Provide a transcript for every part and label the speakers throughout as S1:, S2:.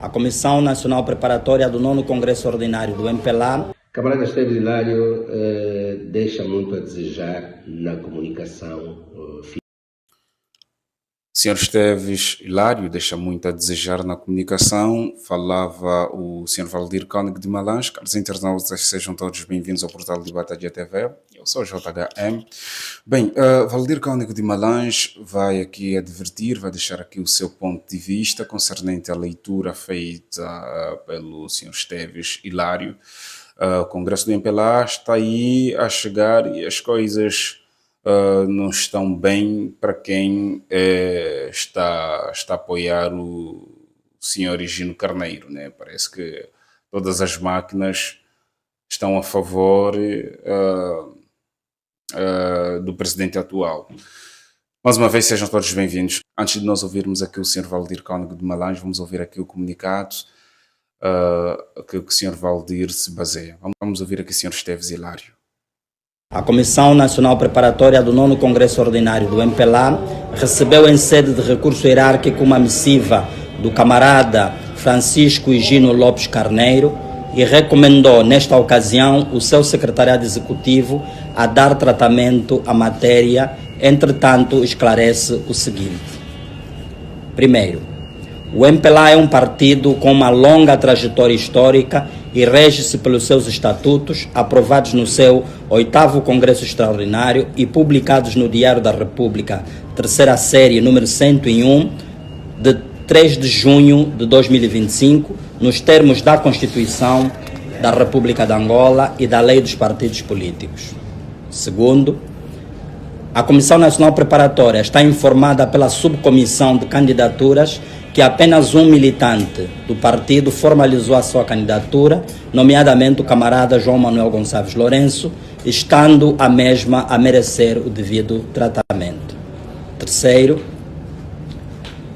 S1: A Comissão Nacional Preparatória do 9º Congresso Ordinário do MPLA.
S2: Camarada Esteves Hilário deixa muito a desejar na comunicação.
S3: Senhor Esteves Hilário deixa muito a desejar na comunicação. Falava o Sr. Valdir Cónigo de Malange. Caros internautas, sejam todos bem-vindos ao portal de Batalha TV. Eu sou o JHM. Bem, Valdir Cónigo de Malange vai aqui advertir, vai deixar aqui o seu ponto de vista concernente à leitura feita pelo Sr. Esteves Hilário. O Congresso do MPLA está aí a chegar e as coisas não estão bem para quem está a apoiar o senhor Higino Carneiro, né? Parece que todas as máquinas estão a favor do presidente atual. Mais uma vez, sejam todos bem-vindos. Antes de nós ouvirmos aqui o senhor Valdir Cónigo de Malange, vamos ouvir aqui o comunicado que o senhor Valdir se baseia. Vamos ouvir aqui o senhor Esteves Hilário.
S1: A Comissão Nacional Preparatória do 9º Congresso Ordinário do MPLA recebeu em sede de recurso hierárquico uma missiva do camarada Francisco Higino Lopes Carneiro e recomendou, nesta ocasião, o seu secretariado executivo a dar tratamento à matéria. Entretanto, esclarece o seguinte. Primeiro, o MPLA é um partido com uma longa trajetória histórica e rege-se pelos seus estatutos, aprovados no seu 8º Congresso Extraordinário e publicados no Diário da República, terceira série, número 101, de 3 de junho de 2025, nos termos da Constituição da República de Angola e da Lei dos Partidos Políticos. Segundo, a Comissão Nacional Preparatória está informada pela Subcomissão de Candidaturas que apenas um militante do partido formalizou a sua candidatura, nomeadamente o camarada João Manuel Gonçalves Lourenço, estando a mesma a merecer o devido tratamento. Terceiro,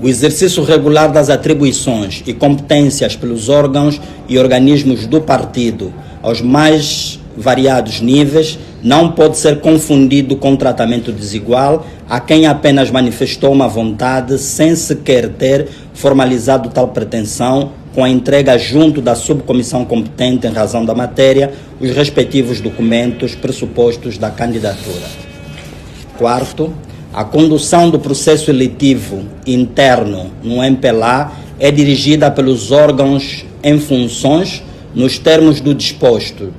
S1: o exercício regular das atribuições e competências pelos órgãos e organismos do partido aos mais variados níveis não pode ser confundido com tratamento desigual a quem apenas manifestou uma vontade sem sequer ter formalizado tal pretensão com a entrega junto da subcomissão competente em razão da matéria os respectivos documentos pressupostos da candidatura. Quarto, a condução do processo eletivo interno no MPLA é dirigida pelos órgãos em funções nos termos do disposto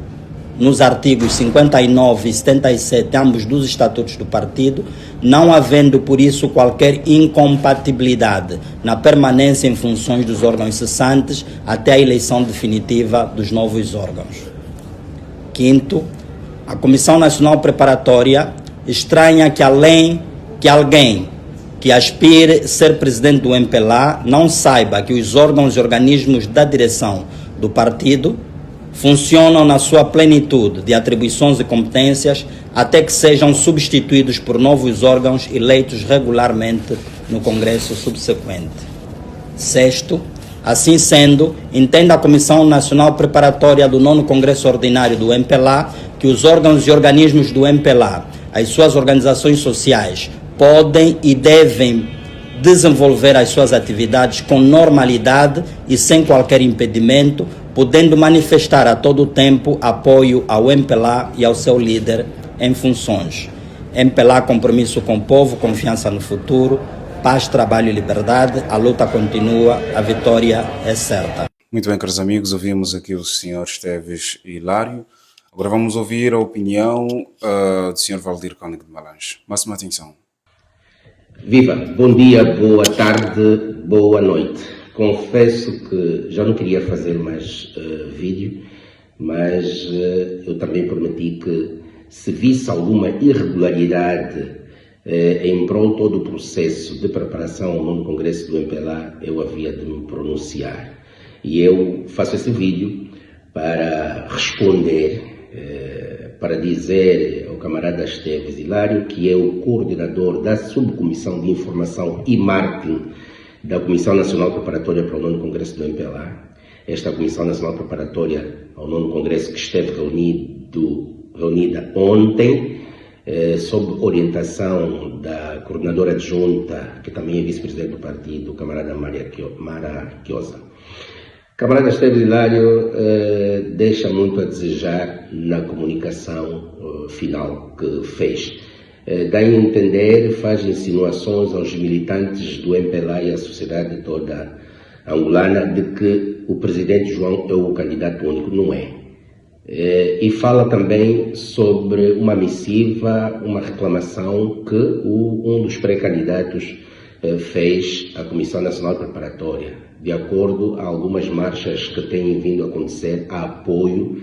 S1: nos artigos 59 e 77, ambos dos estatutos do partido, não havendo por isso qualquer incompatibilidade na permanência em funções dos órgãos cessantes até a eleição definitiva dos novos órgãos. Quinto, a Comissão Nacional Preparatória estranha que alguém que aspire ser presidente do MPLA não saiba que os órgãos e organismos da direção do partido funcionam na sua plenitude de atribuições e competências até que sejam substituídos por novos órgãos eleitos regularmente no Congresso subsequente. Sexto, assim sendo, entende a Comissão Nacional Preparatória do 9º Congresso Ordinário do MPLA que os órgãos e organismos do MPLA, as suas organizações sociais, podem e devem desenvolver as suas atividades com normalidade e sem qualquer impedimento, podendo manifestar a todo o tempo apoio ao MPLA e ao seu líder em funções. MPLA, compromisso com o povo, confiança no futuro, paz, trabalho e liberdade, a luta continua, a vitória é certa.
S3: Muito bem, caros amigos, ouvimos aqui o Sr. Esteves Hilário. Agora vamos ouvir a opinião do Sr. Valdir Cónigo de Malange. Máxima atenção.
S2: Viva! Bom dia, boa tarde, boa noite. Confesso que já não queria fazer mais vídeo, mas eu também prometi que se visse alguma irregularidade em prol todo o processo de preparação ao 9º Congresso do MPLA, eu havia de me pronunciar. E eu faço esse vídeo para responder, para dizer ao camarada Esteves Hilário, que é o coordenador da Subcomissão de Informação e Marketing da Comissão Nacional Preparatória para o 9º Congresso do MPLA. Esta Comissão Nacional Preparatória ao 9º Congresso que esteve reunida ontem, sob orientação da coordenadora adjunta, que também é vice-presidente do partido, camarada Mara Chiosa. Camarada Esteves Hilário deixa muito a desejar na comunicação final que fez. Dá a entender, faz insinuações aos militantes do MPLA e à sociedade toda angolana de que o presidente João é o candidato único. Não é. E fala também sobre uma missiva, uma reclamação que um dos pré-candidatos fez à Comissão Nacional Preparatória, de acordo a algumas marchas que têm vindo a acontecer a apoio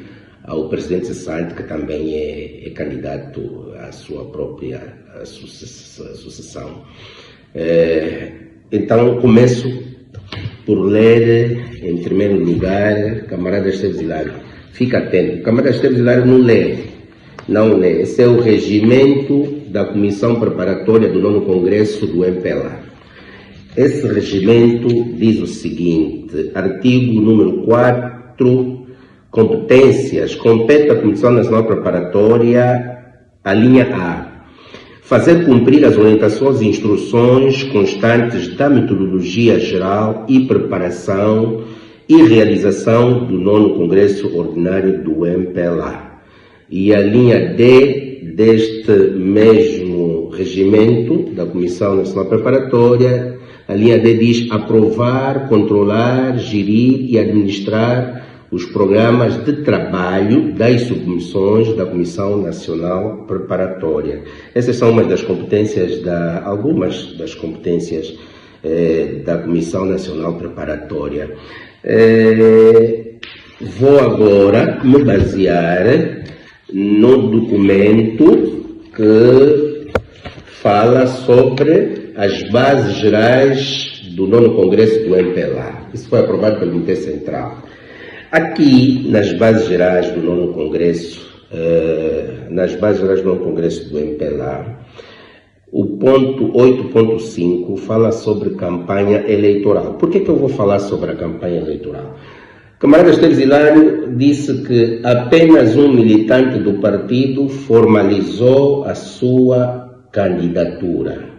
S2: ao presidente cessante, que também é candidato à sua própria sucessão. Então, começo por ler, em primeiro lugar, camarada Esteves Hilário. Fica atento, camarada Esteves Hilário não lê. Esse é o regimento da Comissão Preparatória do 9º Congresso do MPLA. Esse regimento diz o seguinte, artigo número 4, competências. Compete à Comissão Nacional Preparatória, a linha A, fazer cumprir as orientações e instruções constantes da metodologia geral e preparação e realização do 9º Congresso Ordinário do MPLA. E a linha D deste mesmo regimento da Comissão Nacional Preparatória, a linha D diz aprovar, controlar, gerir e administrar os programas de trabalho das submissões da Comissão Nacional Preparatória. Essas são algumas das competências da Comissão Nacional Preparatória. Vou agora me basear no documento que fala sobre as bases gerais do 9º Congresso do MPLA. Isso foi aprovado pelo Comitê Central. Aqui, nas bases gerais do 9º Congresso, do MPLA, o ponto 8.5 fala sobre campanha eleitoral. Por que eu vou falar sobre a campanha eleitoral? O camarada Esteves Hilário disse que apenas um militante do partido formalizou a sua candidatura.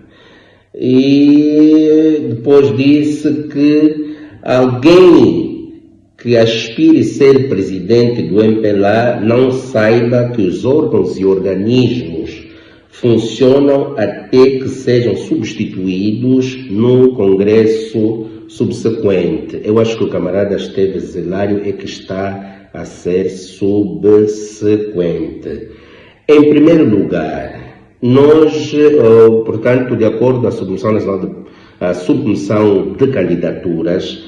S2: E depois disse que alguém que aspire ser presidente do MPLA não saiba que os órgãos e organismos funcionam até que sejam substituídos no Congresso subsequente. Eu acho que o camarada Esteves Hilário é que está a ser subsequente. Em primeiro lugar, nós, portanto, de acordo com a submissão de candidaturas,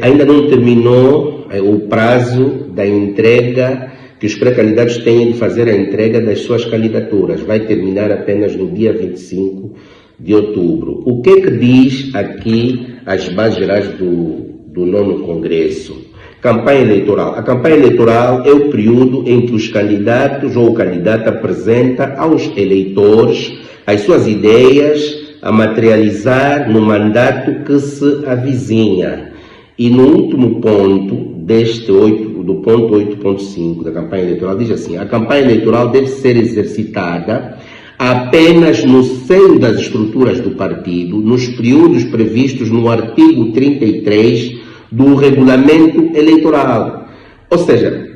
S2: ainda não terminou o prazo da entrega que os pré-candidatos têm de fazer a entrega das suas candidaturas. Vai terminar apenas no dia 25 de outubro. O que diz aqui as bases gerais do 9º Congresso? Campanha eleitoral. A campanha eleitoral é o período em que os candidatos ou o candidato apresenta aos eleitores as suas ideias a materializar no mandato que se avizinha. E no último ponto do ponto 8.5 da campanha eleitoral, diz assim: a campanha eleitoral deve ser exercitada apenas no seio das estruturas do partido, nos períodos previstos no artigo 33 do regulamento eleitoral. Ou seja,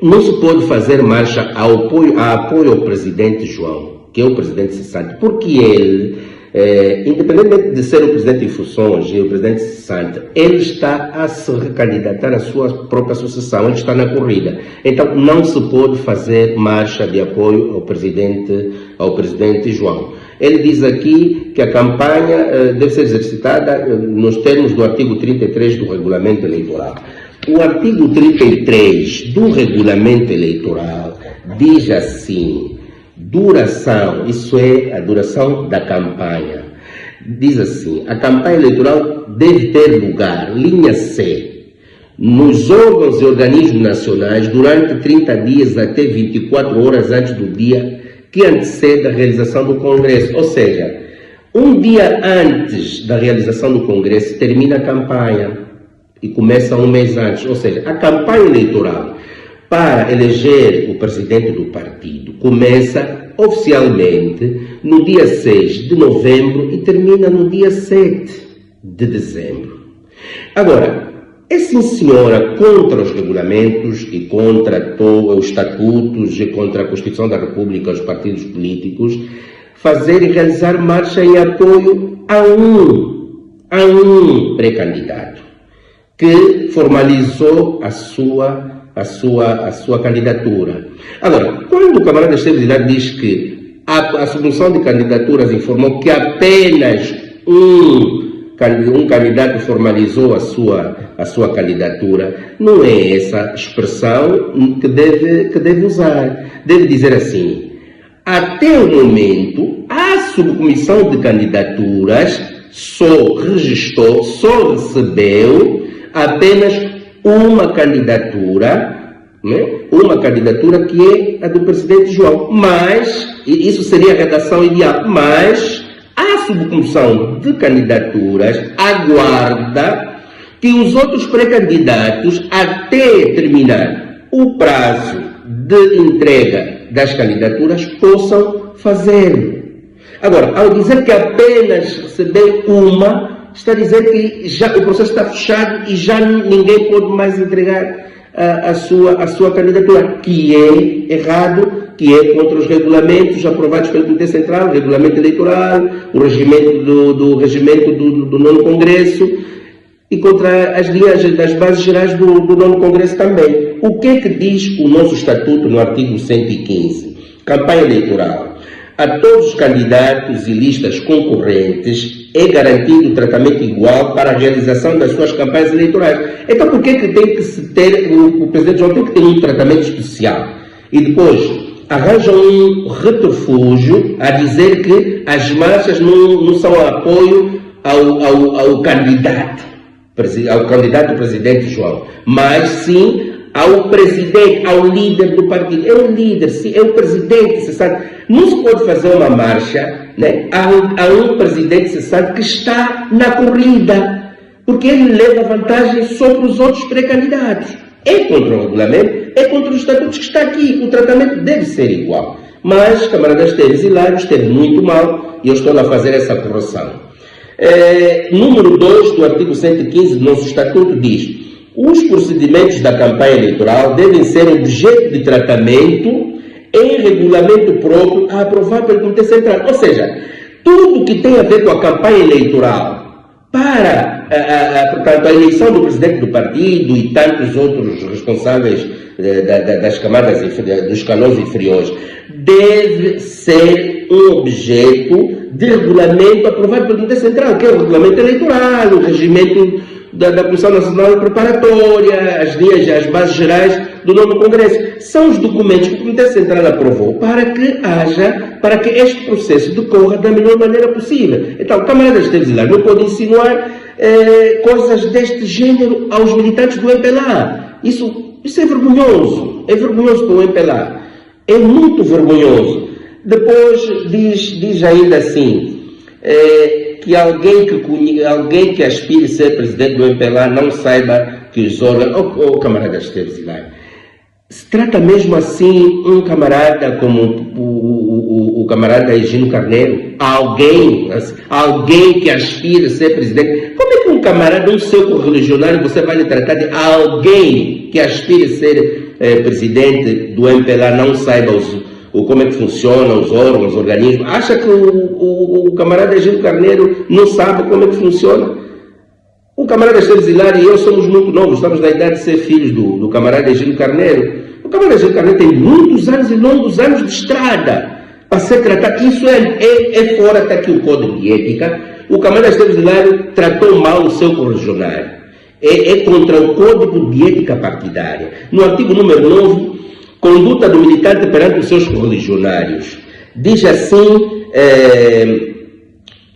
S2: não se pode fazer marcha a apoio ao presidente João, que é o presidente cessante, porque ele, independentemente de ser o presidente em funções e o presidente cessante, ele está a se recandidatar à sua própria sucessão, ele está na corrida. Então não se pode fazer marcha de apoio ao presidente João. Ele diz aqui que a campanha deve ser exercitada nos termos do artigo 33 do regulamento eleitoral. O artigo 33 do regulamento eleitoral diz assim: duração, isso é a duração da campanha. Diz assim: a campanha eleitoral deve ter lugar, linha C, nos órgãos e organismos nacionais durante 30 dias até 24 horas antes do dia que antecede a realização do Congresso. Ou seja, um dia antes da realização do Congresso termina a campanha e começa um mês antes. Ou seja, a campanha eleitoral para eleger o presidente do partido começa oficialmente no dia 6 de novembro e termina no dia 7 de dezembro. Agora, é sim senhora contra os regulamentos e contra os estatutos e contra a Constituição da República, os partidos políticos, fazer e realizar marcha em apoio a um pré-candidato que formalizou a sua candidatura. Agora, quando o camarada Esteves Hilário diz que a submissão de candidaturas informou que apenas um candidato formalizou a sua candidatura, não é essa expressão que deve usar. Deve dizer assim: até o momento, a subcomissão de candidaturas só recebeu apenas uma candidatura, né? Uma candidatura que é a do presidente João. Mas, isso seria a redação ideal, mas a subcomissão de candidaturas aguarda que os outros pré-candidatos, até terminar o prazo de entrega das candidaturas, possam fazê-lo. Agora, ao dizer que apenas recebeu uma, está a dizer que já o processo está fechado e já ninguém pode mais entregar a sua candidatura, que é errado, que é contra os regulamentos aprovados pelo Comitê Central, o regulamento eleitoral, o regimento do regimento do nono Congresso e contra as linhas das bases gerais do nono Congresso também. O que é que diz o nosso Estatuto no artigo 115? Campanha eleitoral. A todos os candidatos e listas concorrentes é garantido tratamento igual para a realização das suas campanhas eleitorais. Então, por que é que tem que se ter, o Presidente João tem que ter um tratamento especial? E depois arranjam um retrofúgio a dizer que as marchas não são apoio ao candidato Presidente João, mas sim ao presidente, ao líder do partido. É o líder, sim, é o presidente, você sabe. Não se pode fazer uma marcha, né, a um presidente, você sabe, que está na corrida, porque ele leva vantagem sobre os outros pré-candidatos. É contra o regulamento, é contra os estatutos que está aqui. O tratamento deve ser igual. Mas, camarada Esteves Hilário, esteve muito mal e eu estou a fazer essa correção. Número 2 do artigo 115 do nosso estatuto diz: os procedimentos da campanha eleitoral devem ser objeto de tratamento em regulamento próprio a aprovar pelo Comitê Central. Ou seja, tudo que tem a ver com a campanha eleitoral para portanto, a eleição do presidente do partido e tantos outros responsáveis das camadas, dos escalões inferiores, deve ser um objeto de regulamento aprovado pelo Comitê Central, que é o regulamento eleitoral, o regimento da Comissão Nacional Preparatória, as linhas, as bases gerais do novo Congresso. São os documentos que o Comitê Central aprovou para que este processo decorra da melhor maneira possível. Então, o camarada Esteves Hilário não pode insinuar coisas deste género aos militantes do MPLA. Isso é vergonhoso para o MPLA. É muito vergonhoso. Depois diz ainda assim, que alguém que aspire a ser presidente do MPLA não saiba que os órgãos... camarada Esteves Hilário, se trata mesmo assim um camarada como o camarada Egino Carneiro? Alguém que aspira a ser presidente? Como é que um camarada, um seu correligionário, você vai lhe tratar de alguém que aspira a ser presidente do MPLA não saiba como é que funciona os órgãos, os organismos? Acha que o camarada Egino Carneiro não sabe como é que funciona? O camarada Esteves Hilário e eu somos muito novos, estamos na idade de ser filhos do camarada Egino Carneiro. O camarada Egino Carneiro tem muitos anos e longos anos de estrada para ser tratado. Isso é fora, está aqui o código de ética. O camarada Esteves Hilário tratou mal o seu correligionário. É contra o código de ética partidária. No artigo número 9, conduta do militante perante os seus correligionários. Diz assim,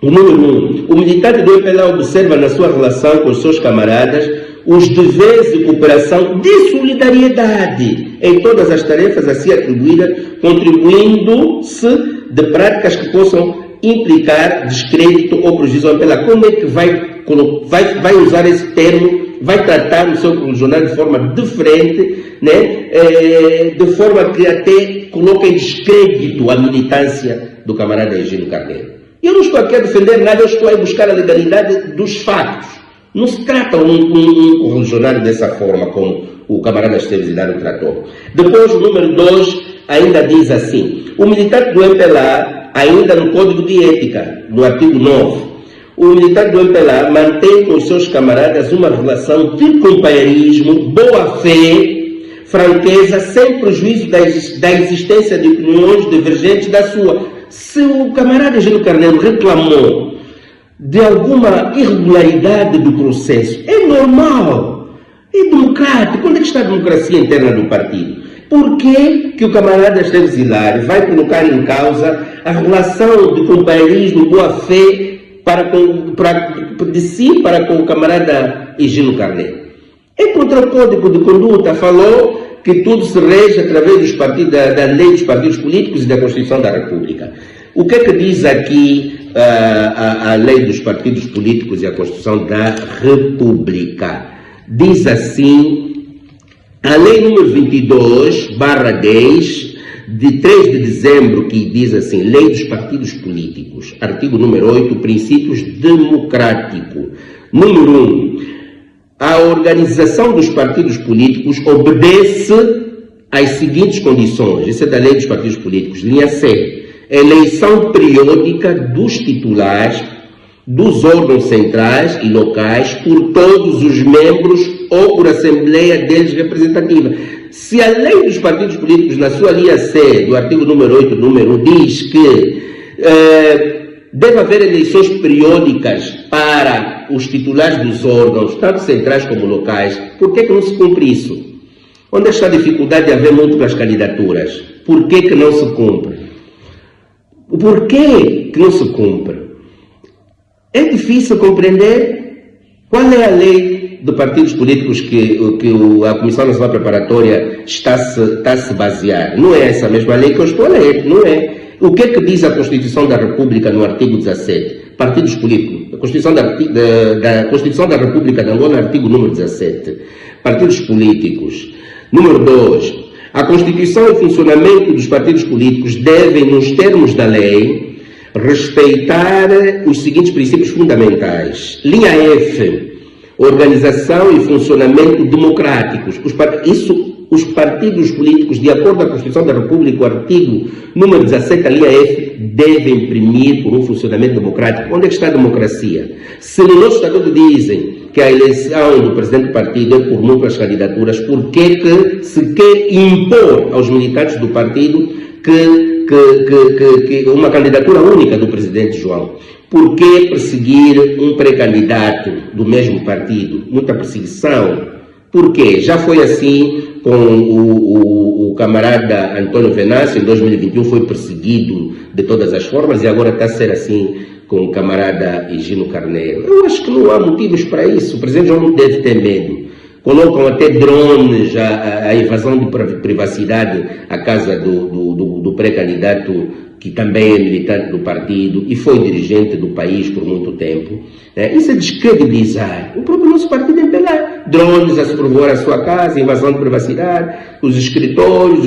S2: o número 1, o militante do MPLA observa na sua relação com os seus camaradas os deveres de cooperação de solidariedade em todas as tarefas a si atribuídas, contribuindo-se de práticas que possam implicar descrédito ou prejuízo ao MPLA. Como é que vai usar esse termo? Vai tratar o seu correligionário de forma diferente, né? De forma que até coloca em descrédito a militância do camarada Egino Carneiro. Eu não estou aqui a defender nada, eu estou a buscar a legalidade dos factos. Não se trata um correligionário dessa forma, como o camarada Esteves Hilário tratou. Depois, o número 2 ainda diz assim: o militante do MPLA, ainda no Código de Ética, no artigo 9, o militante do MPLA mantém com os seus camaradas uma relação de companheirismo, boa-fé, franqueza, sem prejuízo da existência de opiniões divergentes da sua. Se o camarada Gino Carneiro reclamou de alguma irregularidade do processo, é normal, é democrático. Onde é que está a democracia interna do partido? Por que o camarada Esteves Hilário vai colocar em causa a relação de companheirismo, boa-fé de si para com o camarada Gino Carneiro? É contra o Código de Conduta, falou que tudo se rege através dos partidos, da lei dos partidos políticos e da Constituição da República. O que é que diz aqui a lei dos partidos políticos e a Constituição da República? Diz assim, a lei número 22/10, de 3 de dezembro, que diz assim, lei dos partidos políticos, artigo número 8, princípios democráticos. Número 1, a organização dos partidos políticos obedece às seguintes condições. Isso é da lei dos partidos políticos. Linha C. Eleição periódica dos titulares dos órgãos centrais e locais por todos os membros ou por assembleia deles representativa. Se a lei dos partidos políticos, na sua linha C, do artigo número 8, número 1, diz que deve haver eleições periódicas para os titulares dos órgãos, tanto centrais como locais, por que não se cumpre isso? Onde está a dificuldade de haver múltiplas candidaturas? Por que não se cumpre? Por que não se cumpre? É difícil compreender qual é a lei de partidos políticos que a Comissão Nacional Preparatória está a se basear. Não é essa mesma lei que eu estou a ler, não é? O que é que diz a Constituição da República no artigo 17? Partidos políticos. A Constituição da Constituição da República de Angola, artigo número 17. Partidos políticos. Número 2. A Constituição e o funcionamento dos partidos políticos devem, nos termos da lei, respeitar os seguintes princípios fundamentais. Linha F. Organização e funcionamento democráticos. Os partidos políticos, de acordo com a Constituição da República, o artigo número 17, a linha F, devem imprimir por um funcionamento democrático. Onde é que está a democracia? Se no nosso estatuto dizem que a eleição do presidente do partido é por múltiplas candidaturas, por que se quer impor aos militantes do partido que uma candidatura única do presidente João? Por que perseguir um pré-candidato do mesmo partido? Muita perseguição. Por quê? Já foi assim com o camarada Antônio Venâncio, em 2021 foi perseguido de todas as formas e agora está a ser assim com o camarada Gino Carneiro. Eu acho que não há motivos para isso. O presidente João não deve ter medo. Colocam até drones, a invasão de privacidade à casa do pré-candidato, que também é militante do partido e foi dirigente do país por muito tempo. Isso é descredibilizar o próprio nosso partido MPLA. Drones a sobrevoar a sua casa, invasão de privacidade, os escritórios,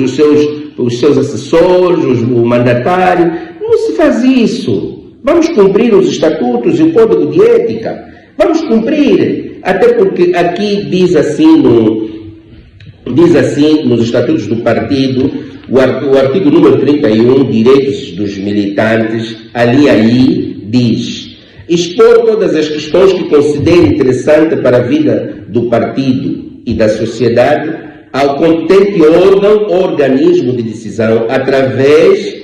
S2: os seus assessores, o mandatário. Não se faz isso. Vamos cumprir os estatutos e o código de ética. Vamos cumprir. Até porque aqui diz assim nos estatutos do partido, o artigo número 31, direitos dos militantes, ali diz: expor todas as questões que considere interessante para a vida do partido e da sociedade ao competente órgão ou organismo de decisão através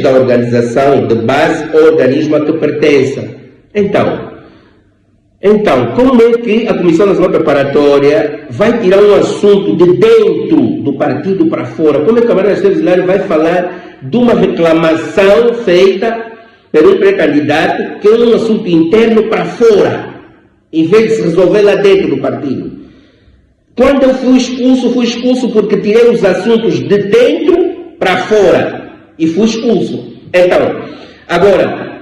S2: da organização de base ou organismo a que pertença. Então, como é que a Comissão Nacional Preparatória vai tirar um assunto de dentro do partido para fora? Como é que o camarada Esteves Hilário vai falar de uma reclamação feita por um pré-candidato que é um assunto interno para fora, em vez de se resolver lá dentro do partido? Quando eu fui expulso porque tirei os assuntos de dentro para fora e fui expulso. Então, agora,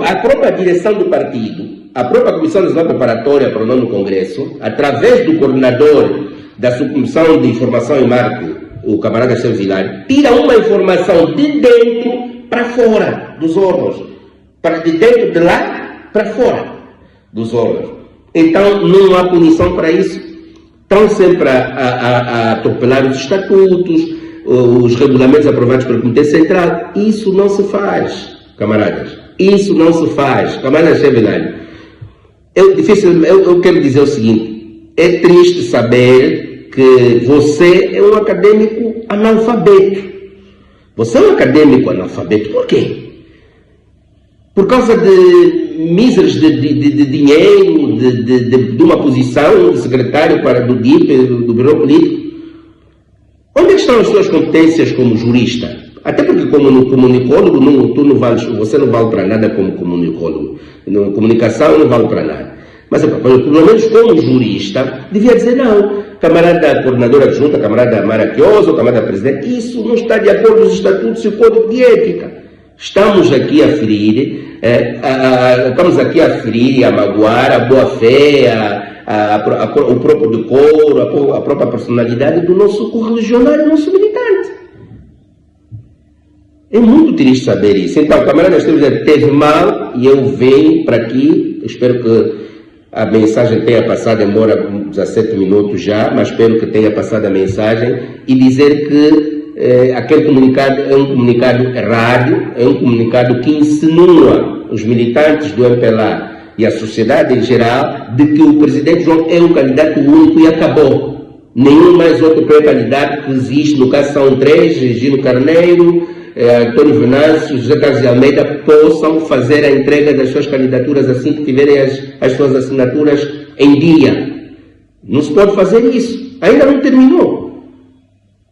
S2: a própria direção do partido, a própria Comissão Nacional Preparatória para o 9º Congresso, através do coordenador da Subcomissão de Informação e Marketing, o camarada Esteves Hilário, tira uma informação de dentro para fora dos órgãos, de dentro de lá para fora. dos órgãos. Então, não há punição para isso. Estão sempre a atropelar os estatutos, os regulamentos aprovados pelo Comitê Central. Isso não se faz, camaradas. Isso não se faz. Camarada Chevelário, eu quero dizer o seguinte: é triste saber que você é um acadêmico analfabeto. Você é um acadêmico analfabeto. Por quê? Por causa de míseros de dinheiro, de uma posição de secretário do DIP, do Bureau Político? Onde é que estão as suas competências como jurista? Até porque como comunicólogo, você não vale para nada como comunicólogo. Comunicação não vale para nada. Mas, pelo menos como jurista, devia dizer não. Camarada coordenadora adjunta, camarada Maraquioso, camarada presidente, isso não está de acordo com os estatutos e o código de ética. Estamos aqui a ferir, e a magoar a boa-fé, o próprio decoro, a própria personalidade do nosso correligionário, do nosso militante. É muito triste saber isso. Então, camarada Esteves teve mal e eu venho para aqui, espero que a mensagem tenha passado, demora 17 minutos já, mas espero que tenha passado a mensagem e dizer que aquele comunicado é um comunicado errado, é um comunicado que insinua os militantes do MPLA e a sociedade em geral de que o presidente João é um candidato único e acabou. Nenhum mais outro pré-candidato que existe, no caso são três, Gino Carneiro, Antônio Venâncio, José Carlos de Almeida, possam fazer a entrega das suas candidaturas assim que tiverem as suas assinaturas em dia. Não se pode fazer isso. Ainda não terminou.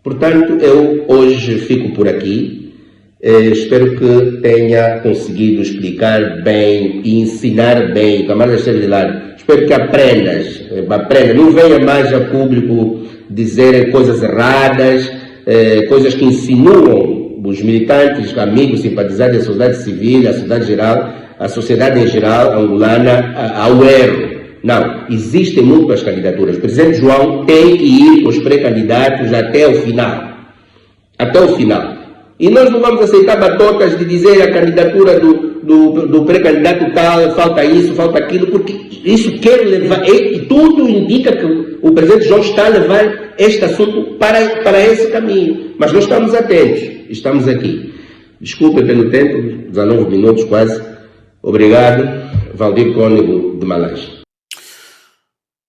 S2: Portanto, eu hoje fico por aqui. Espero que tenha conseguido explicar bem e ensinar bem. Camarada Chevelário, espero que aprendas. Não venha mais a público dizer coisas erradas, coisas que insinuam os militantes, amigos, simpatizantes da sociedade civil, a sociedade geral, a sociedade em geral angolana ao erro. Não, existem múltiplas candidaturas. O presidente João tem que ir com os pré-candidatos até o final. Até o final. E nós não vamos aceitar batotas de dizer a candidatura do pré-candidato tal, falta isso, falta aquilo, porque isso quer levar, e tudo indica que o presidente João está a levar este assunto para esse caminho. Mas nós estamos atentos, estamos aqui. Desculpem pelo tempo, 19 minutos quase. Obrigado, Valdir Cônego de Malange.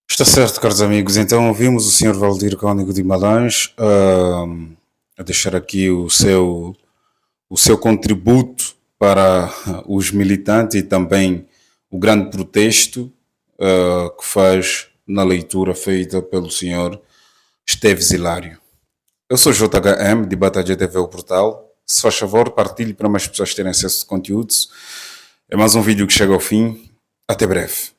S3: Está certo, caros amigos. Então ouvimos o Sr. Valdir Cônego de Malange a deixar aqui o seu contributo para os militantes e também o grande protesto que faz na leitura feita pelo Sr. Esteves Hilário. Eu sou JHM, de Batalha TV, o portal. Se faz favor, partilhe para mais pessoas terem acesso a conteúdos. É mais um vídeo que chega ao fim. Até breve.